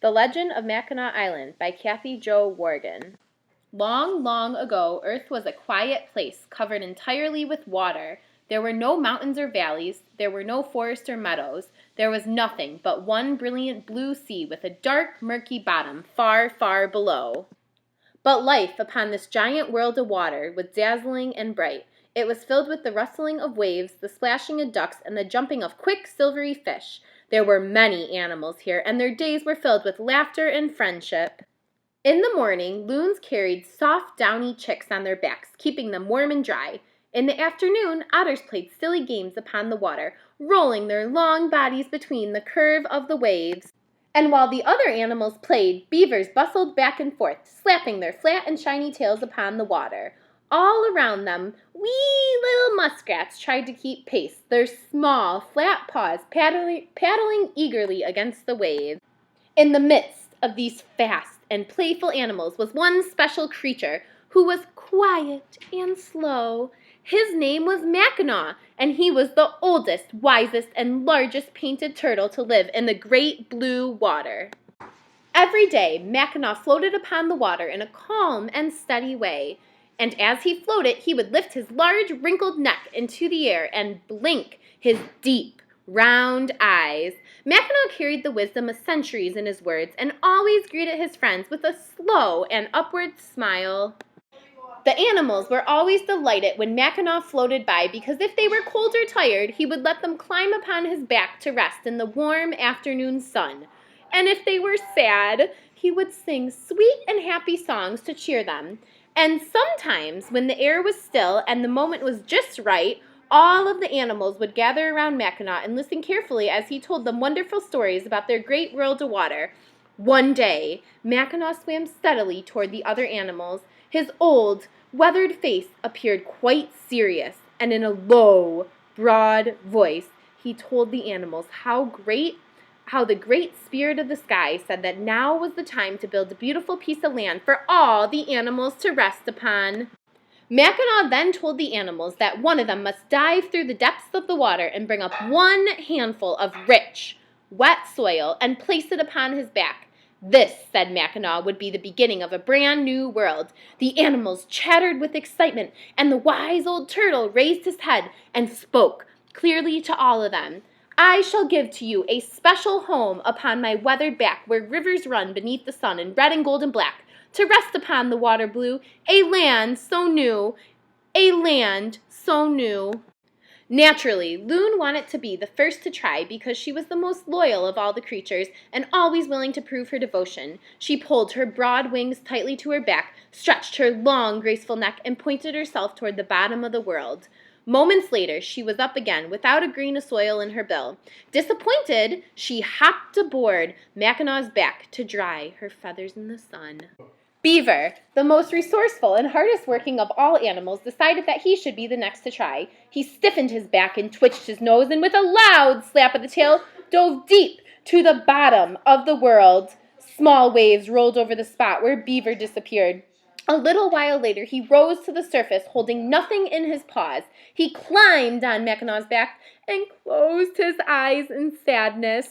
The Legend of Mackinac Island by Kathy Jo Worgan. Long, long ago, Earth was a quiet place covered entirely with water. There were no mountains or valleys. There were no forests or meadows. There was nothing but one brilliant blue sea with a dark, murky bottom far, far below. But life upon this giant world of water was dazzling and bright. It was filled with the rustling of waves, the splashing of ducks, and the jumping of quick, silvery fish. There were many animals here, and their days were filled with laughter and friendship. In the morning, loons carried soft, downy chicks on their backs, keeping them warm and dry. In the afternoon, otters played silly games upon the water, rolling their long bodies between the curve of the waves. And while the other animals played, beavers bustled back and forth, slapping their flat and shiny tails upon the water. All around them, wee little muskrats tried to keep pace, their small, flat paws paddling eagerly against the waves. In the midst of these fast and playful animals was one special creature who was quiet and slow. His name was Mackinac, and he was the oldest, wisest, and largest painted turtle to live in the great blue water. Every day, Mackinac floated upon the water in a calm and steady way. And as he floated, he would lift his large, wrinkled neck into the air and blink his deep, round eyes. Mackinac carried the wisdom of centuries in his words and always greeted his friends with a slow and upward smile. The animals were always delighted when Mackinac floated by because if they were cold or tired, he would let them climb upon his back to rest in the warm afternoon sun. And if they were sad, he would sing sweet and happy songs to cheer them. And sometimes, when the air was still and the moment was just right, all of the animals would gather around Mackinac and listen carefully as he told them wonderful stories about their great world of water. One day, Mackinac swam steadily toward the other animals. His old, weathered face appeared quite serious, and in a low, broad voice, he told the animals how the great spirit of the sky said that now was the time to build a beautiful piece of land for all the animals to rest upon. Mackinac then told the animals that one of them must dive through the depths of the water and bring up one handful of rich, wet soil and place it upon his back. This, said Mackinac, would be the beginning of a brand new world. The animals chattered with excitement, and the wise old turtle raised his head and spoke clearly to all of them. I shall give to you a special home upon my weathered back where rivers run beneath the sun in red and gold and black, to rest upon the water blue, a land so new, a land so new. Naturally, Loon wanted to be the first to try because she was the most loyal of all the creatures and always willing to prove her devotion. She pulled her broad wings tightly to her back, stretched her long, graceful neck, and pointed herself toward the bottom of the world. Moments later, she was up again without a grain of soil in her bill. Disappointed, she hopped aboard Mackinac's back to dry her feathers in the sun. Beaver, the most resourceful and hardest working of all animals, decided that he should be the next to try. He stiffened his back and twitched his nose and with a loud slap of the tail, dove deep to the bottom of the world. Small waves rolled over the spot where Beaver disappeared. A little while later, he rose to the surface, holding nothing in his paws. He climbed on Mackinac's back and closed his eyes in sadness.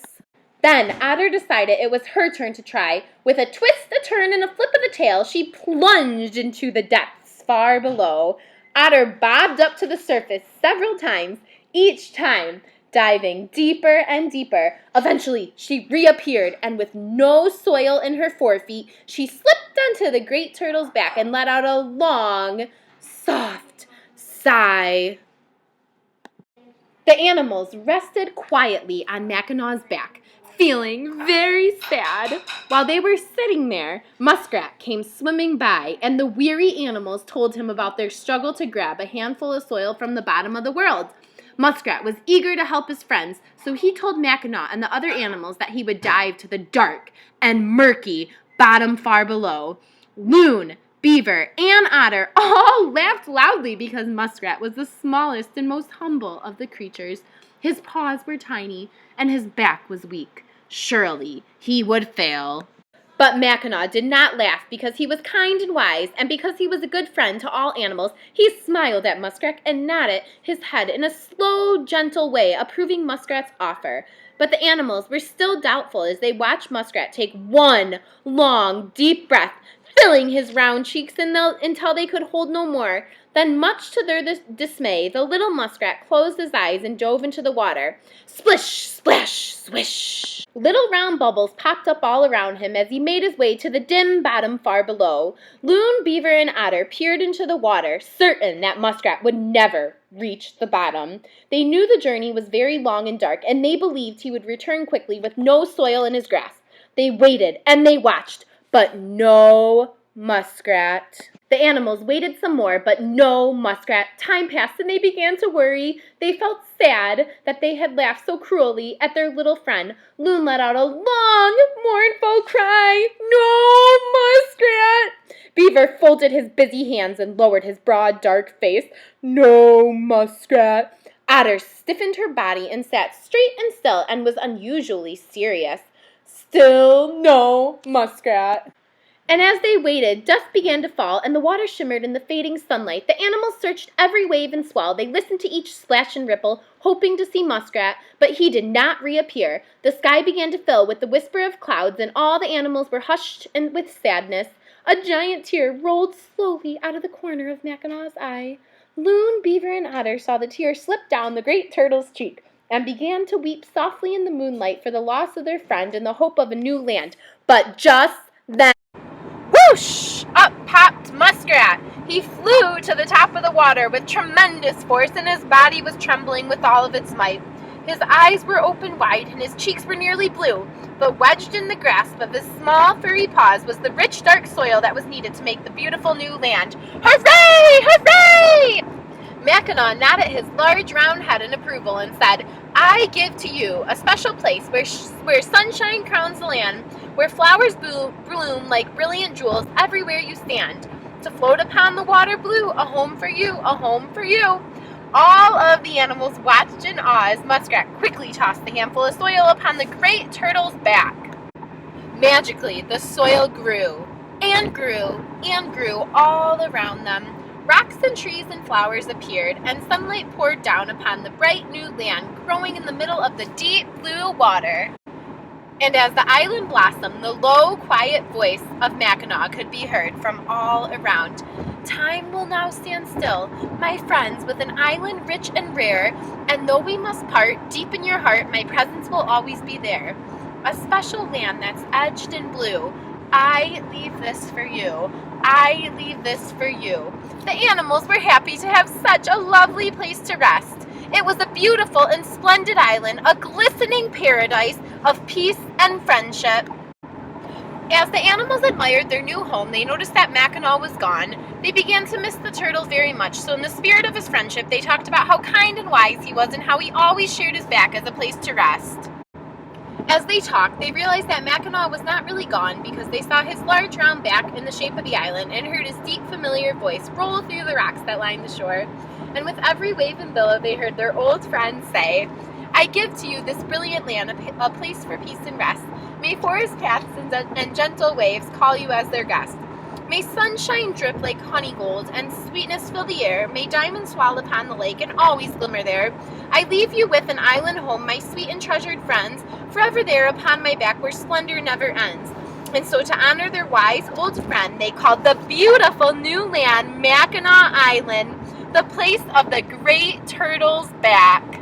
Then Otter decided it was her turn to try. With a twist, a turn, and a flip of the tail, she plunged into the depths far below. Otter bobbed up to the surface several times, each time diving deeper and deeper. Eventually, she reappeared, and with no soil in her forefeet, she slipped onto the great turtle's back and let out a long, soft sigh. The animals rested quietly on Mackinac's back, feeling very sad. While they were sitting there, Muskrat came swimming by, and the weary animals told him about their struggle to grab a handful of soil from the bottom of the world. Muskrat was eager to help his friends, so he told Mackinac and the other animals that he would dive to the dark and murky bottom far below. Loon, Beaver, and Otter all laughed loudly because Muskrat was the smallest and most humble of the creatures. His paws were tiny, and his back was weak. Surely he would fail. But Mackinac did not laugh because he was kind and wise, and because he was a good friend to all animals. He smiled at Muskrat and nodded his head in a slow, gentle way, approving Muskrat's offer. But the animals were still doubtful as they watched Muskrat take one long, deep breath, filling his round cheeks until they could hold no more. Then, much to their dismay, the little muskrat closed his eyes and dove into the water. Splish, splash, swish! Little round bubbles popped up all around him as he made his way to the dim bottom far below. Loon, Beaver, and Otter peered into the water, certain that Muskrat would never reach the bottom. They knew the journey was very long and dark, and they believed he would return quickly with no soil in his grasp. They waited and they watched, but no muskrat. The animals waited some more, but no muskrat. Time passed and they began to worry. They felt sad that they had laughed so cruelly at their little friend. Loon let out a long, mournful cry. No muskrat! Beaver folded his busy hands and lowered his broad, dark face. No muskrat! Otter stiffened her body and sat straight and still and was unusually serious. Still no muskrat. And as they waited, dusk began to fall, and the water shimmered in the fading sunlight. The animals searched every wave and swell. They listened to each splash and ripple, hoping to see Muskrat, but he did not reappear. The sky began to fill with the whisper of clouds, and all the animals were hushed and with sadness. A giant tear rolled slowly out of the corner of Mackinac's eye. Loon, Beaver, and Otter saw the tear slip down the great turtle's cheek, and began to weep softly in the moonlight for the loss of their friend and the hope of a new land. But just then, whoosh! Up popped Muskrat. He flew to the top of the water with tremendous force, and his body was trembling with all of its might. His eyes were open wide, and his cheeks were nearly blue, but wedged in the grasp of his small, furry paws was the rich, dark soil that was needed to make the beautiful new land. Hooray! Hooray! Mackinac nodded his large round head in approval and said, I give to you a special place where sunshine crowns the land, where flowers bloom like brilliant jewels everywhere you stand. To float upon the water blue, a home for you, a home for you. All of the animals watched in awe as Muskrat quickly tossed the handful of soil upon the great turtle's back. Magically, the soil grew and grew and grew all around them. Rocks and trees and flowers appeared, and sunlight poured down upon the bright new land growing in the middle of the deep blue water. And as the island blossomed, the low, quiet voice of Mackinac could be heard from all around. Time will now stand still, my friends, with an island rich and rare, and though we must part, deep in your heart my presence will always be there. A special land that's edged in blue. I leave this for you. I leave this for you. The animals were happy to have such a lovely place to rest. It was a beautiful and splendid island, a glistening paradise of peace and friendship. As the animals admired their new home, they noticed that Mackinac was gone. They began to miss the turtle very much, so in the spirit of his friendship, they talked about how kind and wise he was and how he always shared his back as a place to rest. As they talked, they realized that Mackinac was not really gone because they saw his large round back in the shape of the island and heard his deep, familiar voice roll through the rocks that lined the shore. And with every wave and billow, they heard their old friend say, I give to you this brilliant land, a place for peace and rest. May forest paths and gentle waves call you as their guest. May sunshine drip like honey gold, and sweetness fill the air. May diamonds swell upon the lake and always glimmer there. I leave you with an island home, my sweet and treasured friends, forever there upon my back where splendor never ends. And so to honor their wise old friend, they called the beautiful new land Mackinac Island, the place of the great turtle's back.